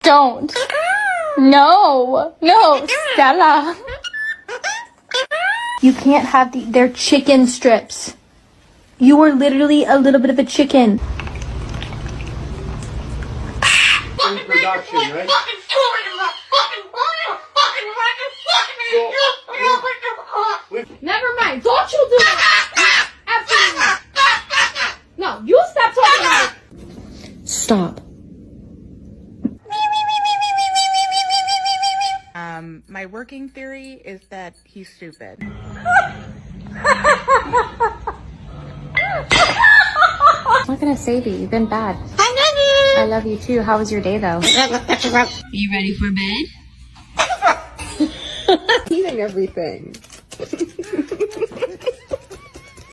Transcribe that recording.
Don't. No. No, Stella. You can't have they're chicken strips. You are literally a little bit of a chicken. In production, right? Never mind. Don't you do that. Absolutely. No, you stop talking. Stop. My working theory is that he's stupid. I'm not gonna save you. You've been bad. I love you too. How was your day though? You ready for bed? Eating everything.